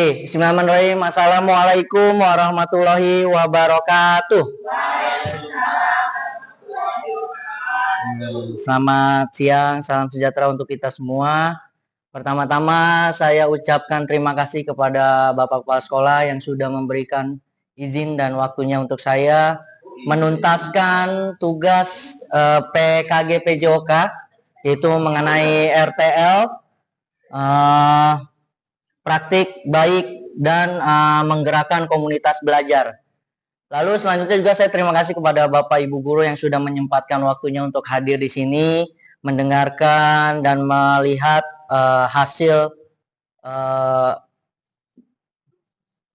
Bismillahirrahmanirrahim. Assalamualaikum warahmatullahi wabarakatuh. Selamat siang, salam sejahtera untuk kita semua. Pertama-tama saya ucapkan terima kasih kepada Bapak Kepala Sekolah yang sudah memberikan izin dan waktunya untuk saya menuntaskan tugas PKG PJOK, yaitu mengenai RTL, praktik baik dan menggerakkan komunitas belajar. Lalu selanjutnya juga saya terima kasih kepada Bapak Ibu guru yang sudah menyempatkan waktunya untuk hadir di sini, mendengarkan dan melihat hasil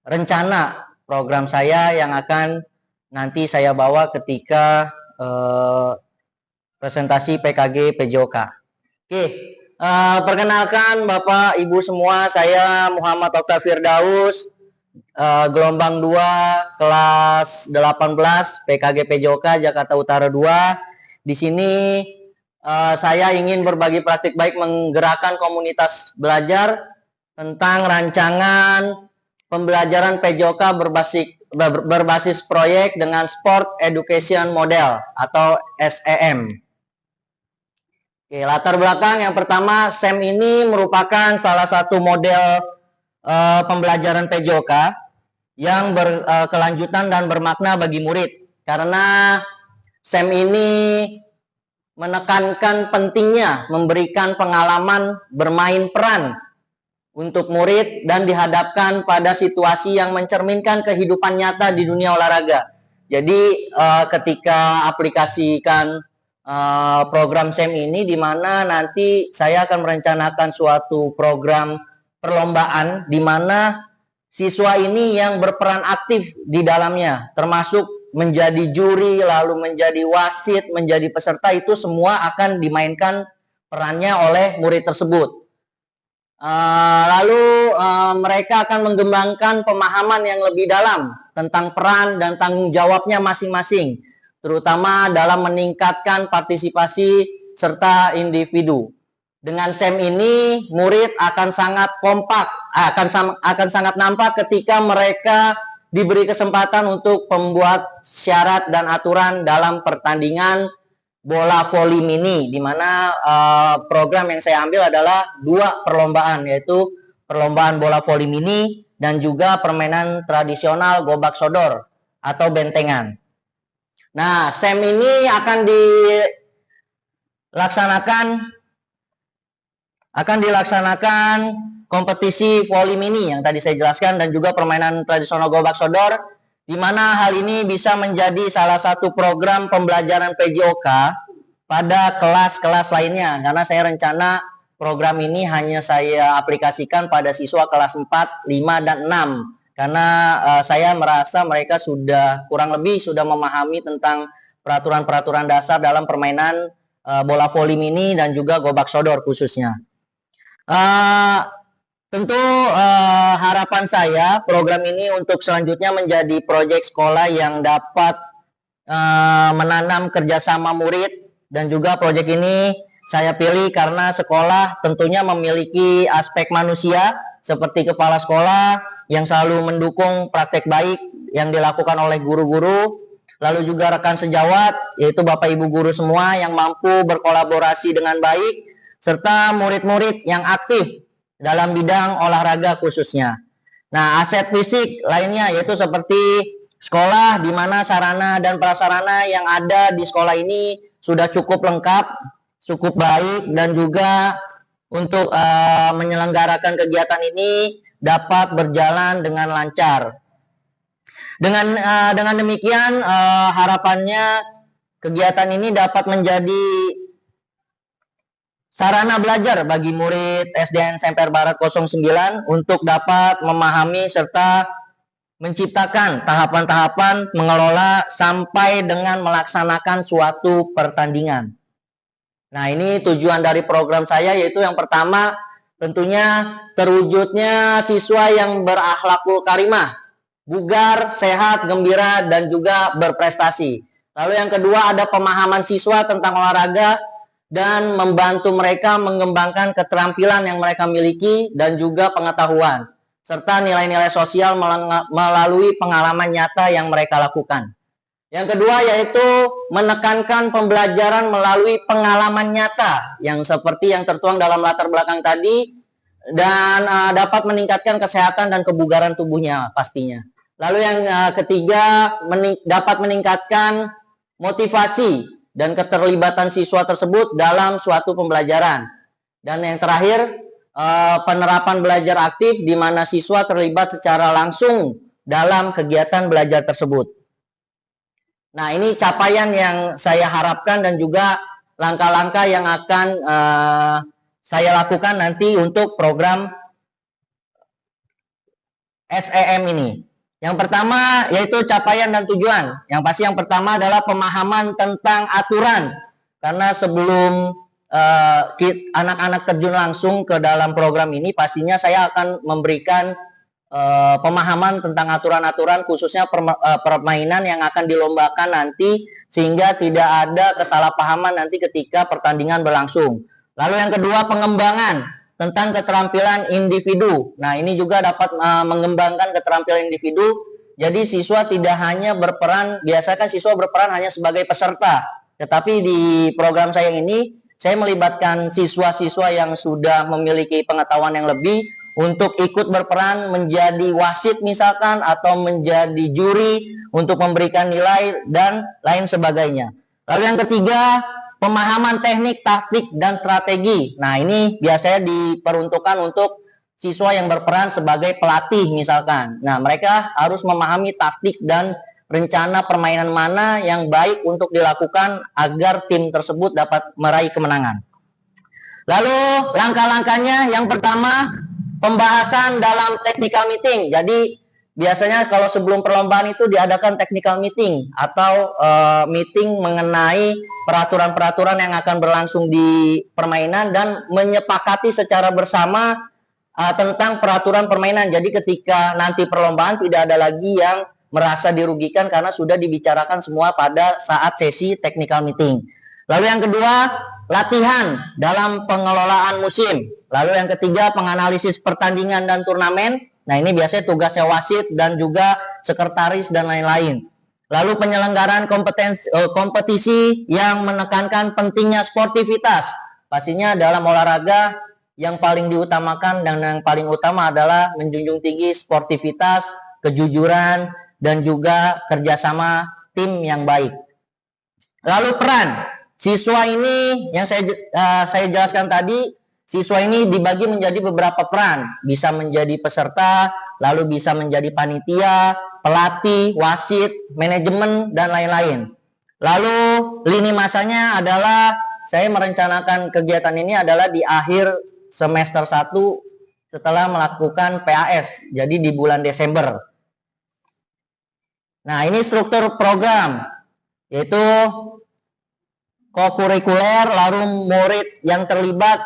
rencana program saya yang akan nanti saya bawa ketika presentasi PKG PJOK. Oke. Perkenalkan Bapak Ibu semua, saya Muhammad Okta Firdaus, gelombang 2 kelas 18 PKG PJOK Jakarta Utara 2. Di sini saya ingin berbagi praktik baik menggerakkan komunitas belajar tentang rancangan pembelajaran PJOK berbasis proyek dengan Sport Education Model atau SEM. Oke, latar belakang yang pertama, SEM ini merupakan salah satu model pembelajaran PJOK yang berkelanjutan dan bermakna bagi murid. Karena SEM ini menekankan pentingnya memberikan pengalaman bermain peran untuk murid dan dihadapkan pada situasi yang mencerminkan kehidupan nyata di dunia olahraga. Jadi ketika aplikasikan program SEM ini, di mana nanti saya akan merencanakan suatu program perlombaan di mana siswa ini yang berperan aktif di dalamnya, termasuk menjadi juri, lalu menjadi wasit, menjadi peserta, itu semua akan dimainkan perannya oleh murid tersebut. Lalu mereka akan mengembangkan pemahaman yang lebih dalam tentang peran dan tanggung jawabnya masing-masing, terutama dalam meningkatkan partisipasi serta individu. Dengan SEM ini, murid akan sangat kompak, akan sangat nampak ketika mereka diberi kesempatan untuk membuat syarat dan aturan dalam pertandingan bola voli mini, di mana program yang saya ambil adalah 2 perlombaan, yaitu perlombaan bola voli mini dan juga permainan tradisional gobak sodor atau bentengan. Nah, SEM ini akan dilaksanakan kompetisi voli mini yang tadi saya jelaskan dan juga permainan tradisional gobak sodor, di mana hal ini bisa menjadi salah satu program pembelajaran PJOK pada kelas-kelas lainnya, karena saya rencana program ini hanya saya aplikasikan pada siswa kelas 4, 5, dan 6. Karena saya merasa mereka sudah kurang lebih sudah memahami tentang peraturan-peraturan dasar dalam permainan bola voli mini dan juga gobak sodor khususnya. Tentu harapan saya program ini untuk selanjutnya menjadi proyek sekolah yang dapat menanam kerjasama murid, dan juga proyek ini saya pilih karena sekolah tentunya memiliki aspek manusia seperti kepala sekolah yang selalu mendukung praktek baik yang dilakukan oleh guru-guru, lalu juga rekan sejawat yaitu Bapak Ibu guru semua yang mampu berkolaborasi dengan baik, serta murid-murid yang aktif dalam bidang olahraga khususnya. Nah, aset fisik lainnya yaitu seperti sekolah, di mana sarana dan prasarana yang ada di sekolah ini sudah cukup lengkap, cukup baik, dan juga untuk menyelenggarakan kegiatan ini dapat berjalan dengan lancar. Dengan demikian harapannya kegiatan ini dapat menjadi sarana belajar bagi murid SDN Semper Barat 09 untuk dapat memahami serta menciptakan tahapan-tahapan mengelola sampai dengan melaksanakan suatu pertandingan. Nah, ini tujuan dari program saya, yaitu yang pertama tentunya terwujudnya siswa yang berakhlakul karimah, bugar, sehat, gembira, dan juga berprestasi. Lalu yang kedua ada pemahaman siswa tentang olahraga dan membantu mereka mengembangkan keterampilan yang mereka miliki dan juga pengetahuan. serta nilai-nilai sosial melalui pengalaman nyata yang mereka lakukan. Yang kedua yaitu menekankan pembelajaran melalui pengalaman nyata yang seperti yang tertuang dalam latar belakang tadi dan dapat meningkatkan kesehatan dan kebugaran tubuhnya pastinya. Lalu yang ketiga dapat meningkatkan motivasi dan keterlibatan siswa tersebut dalam suatu pembelajaran. Dan yang terakhir penerapan belajar aktif di mana siswa terlibat secara langsung dalam kegiatan belajar tersebut. Nah, ini capaian yang saya harapkan dan juga langkah-langkah yang akan saya lakukan nanti untuk program SEM ini. Yang pertama yaitu capaian dan tujuan. Yang pasti yang pertama adalah pemahaman tentang aturan. Karena sebelum anak-anak terjun langsung ke dalam program ini, pastinya saya akan memberikan pemahaman tentang aturan-aturan khususnya permainan yang akan dilombakan nanti sehingga tidak ada kesalahpahaman nanti ketika pertandingan berlangsung. Lalu yang kedua pengembangan tentang keterampilan individu. Nah, ini juga dapat mengembangkan keterampilan individu. Jadi siswa tidak hanya berperan, biasakan siswa berperan hanya sebagai peserta. Tetapi di program saya ini saya melibatkan siswa-siswa yang sudah memiliki pengetahuan yang lebih untuk ikut berperan menjadi wasit misalkan atau menjadi juri untuk memberikan nilai dan lain sebagainya. Lalu yang ketiga, pemahaman teknik, taktik, dan strategi. Nah, ini biasanya diperuntukkan untuk siswa yang berperan sebagai pelatih misalkan. Nah, mereka harus memahami taktik dan rencana permainan mana yang baik untuk dilakukan agar tim tersebut dapat meraih kemenangan. Lalu langkah-langkahnya yang pertama, pembahasan dalam technical meeting. Jadi biasanya kalau sebelum perlombaan itu diadakan technical meeting atau meeting mengenai peraturan-peraturan yang akan berlangsung di permainan dan menyepakati secara bersama tentang peraturan permainan. Jadi ketika nanti perlombaan tidak ada lagi yang merasa dirugikan karena sudah dibicarakan semua pada saat sesi technical meeting. Lalu yang kedua, latihan dalam pengelolaan musim. Lalu yang ketiga, penganalisis pertandingan dan turnamen. Nah, ini biasanya tugasnya wasit dan juga sekretaris dan lain-lain. Lalu penyelenggaraan kompetisi yang menekankan pentingnya sportivitas. Pastinya dalam olahraga yang paling diutamakan dan yang paling utama adalah menjunjung tinggi sportivitas, kejujuran, dan juga kerjasama tim yang baik. Lalu peran siswa ini yang saya jelaskan tadi, siswa ini dibagi menjadi beberapa peran, bisa menjadi peserta, lalu bisa menjadi panitia, pelatih, wasit, manajemen, dan lain-lain. Lalu lini masanya adalah saya merencanakan kegiatan ini adalah di akhir semester 1 setelah melakukan PAS, jadi di bulan Desember. Nah, ini struktur program, yaitu kokurikuler, lalu murid yang terlibat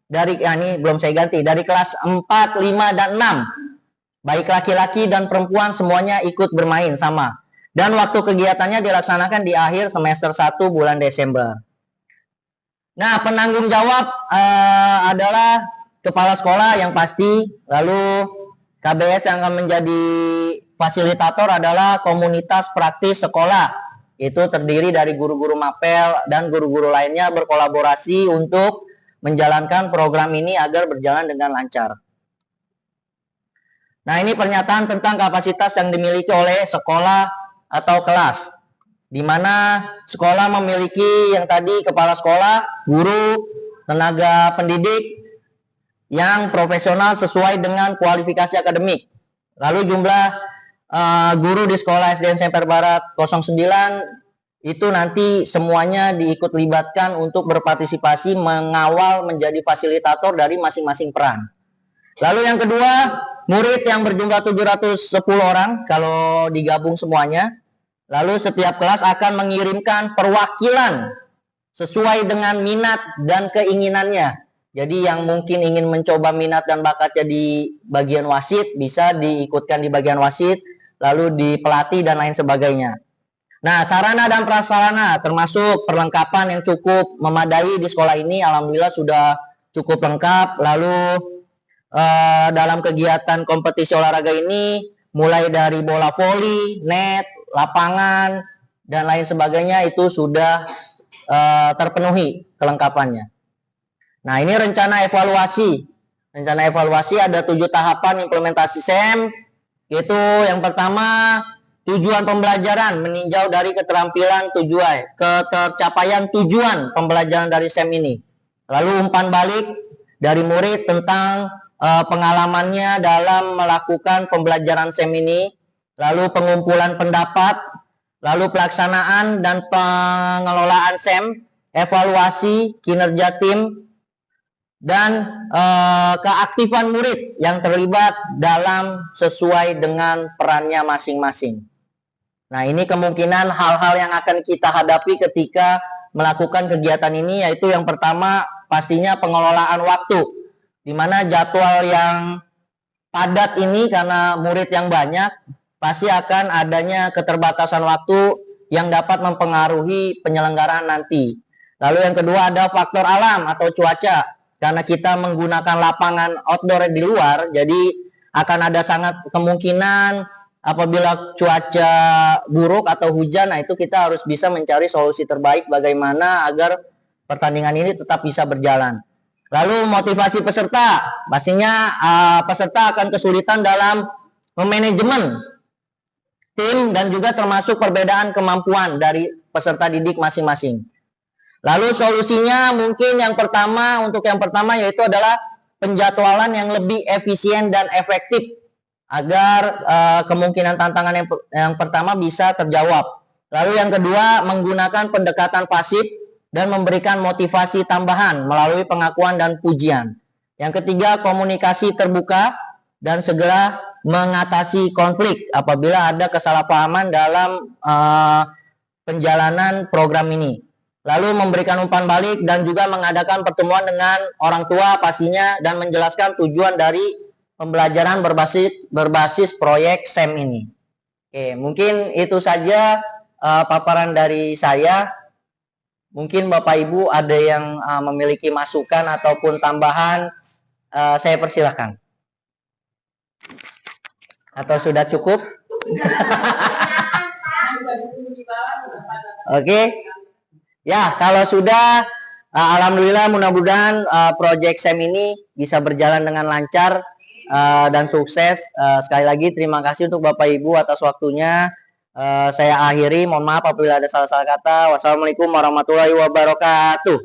dari, ini belum saya ganti, dari kelas 4, 5, dan 6. Baik laki-laki dan perempuan semuanya ikut bermain sama. Dan waktu kegiatannya dilaksanakan di akhir semester 1 bulan Desember. Nah, penanggung jawab adalah kepala sekolah yang pasti, lalu KBS yang akan menjadi fasilitator adalah komunitas praktis sekolah. Itu terdiri dari guru-guru mapel dan guru-guru lainnya berkolaborasi untuk menjalankan program ini agar berjalan dengan lancar. Nah, ini pernyataan tentang kapasitas yang dimiliki oleh sekolah atau kelas, di mana sekolah memiliki yang tadi kepala sekolah, guru, tenaga pendidik yang profesional sesuai dengan kualifikasi akademik. Lalu jumlah guru di sekolah SDN Semper Barat 09 itu nanti semuanya diikut libatkan untuk berpartisipasi mengawal menjadi fasilitator dari masing-masing peran. Lalu yang kedua, murid yang berjumlah 710 orang kalau digabung semuanya. Lalu setiap kelas akan mengirimkan perwakilan sesuai dengan minat dan keinginannya. Jadi yang mungkin ingin mencoba minat dan bakatnya di bagian wasit bisa diikutkan di bagian wasit, lalu di pelatih dan lain sebagainya. Nah, sarana dan prasarana termasuk perlengkapan yang cukup memadai di sekolah ini alhamdulillah sudah cukup lengkap. Lalu dalam kegiatan kompetisi olahraga ini, mulai dari bola voli, net, lapangan, dan lain sebagainya itu sudah terpenuhi kelengkapannya. Nah, ini rencana evaluasi. Rencana evaluasi ada 7 tahapan implementasi SEM, yaitu yang pertama, tujuan pembelajaran meninjau dari keterampilan ketercapaian tujuan pembelajaran dari SEM ini. Lalu umpan balik dari murid tentang pengalamannya dalam melakukan pembelajaran SEM ini, lalu pengumpulan pendapat, lalu pelaksanaan dan pengelolaan SEM, evaluasi kinerja tim, dan keaktifan murid yang terlibat dalam sesuai dengan perannya masing-masing. Nah, ini kemungkinan hal-hal yang akan kita hadapi ketika melakukan kegiatan ini, yaitu yang pertama pastinya pengelolaan waktu, di mana jadwal yang padat ini karena murid yang banyak, pasti akan adanya keterbatasan waktu yang dapat mempengaruhi penyelenggaraan nanti. Lalu yang kedua ada faktor alam atau cuaca. Karena kita menggunakan lapangan outdoor di luar, jadi akan ada sangat kemungkinan apabila cuaca buruk atau hujan, nah itu kita harus bisa mencari solusi terbaik bagaimana agar pertandingan ini tetap bisa berjalan. Lalu motivasi peserta, pastinya peserta akan kesulitan dalam memanajemen tim dan juga termasuk perbedaan kemampuan dari peserta didik masing-masing. Lalu solusinya mungkin yang pertama yaitu adalah penjadwalan yang lebih efisien dan efektif agar kemungkinan tantangan yang pertama bisa terjawab. Lalu yang kedua menggunakan pendekatan pasif dan memberikan motivasi tambahan melalui pengakuan dan pujian. Yang ketiga komunikasi terbuka dan segera mengatasi konflik apabila ada kesalahpahaman dalam penjalanan program ini. Lalu memberikan umpan balik dan juga mengadakan pertemuan dengan orang tua pastinya dan menjelaskan tujuan dari pembelajaran berbasis proyek SEM ini. Oke, mungkin itu saja paparan dari saya. Mungkin Bapak Ibu ada yang memiliki masukan ataupun tambahan, saya persilahkan. Atau sudah cukup? Oke. Ya, kalau sudah, alhamdulillah mudah-mudahan proyek SEM ini bisa berjalan dengan lancar dan sukses. Sekali lagi terima kasih untuk Bapak Ibu atas waktunya. Saya akhiri, mohon maaf apabila ada salah-salah kata. Wassalamualaikum warahmatullahi wabarakatuh.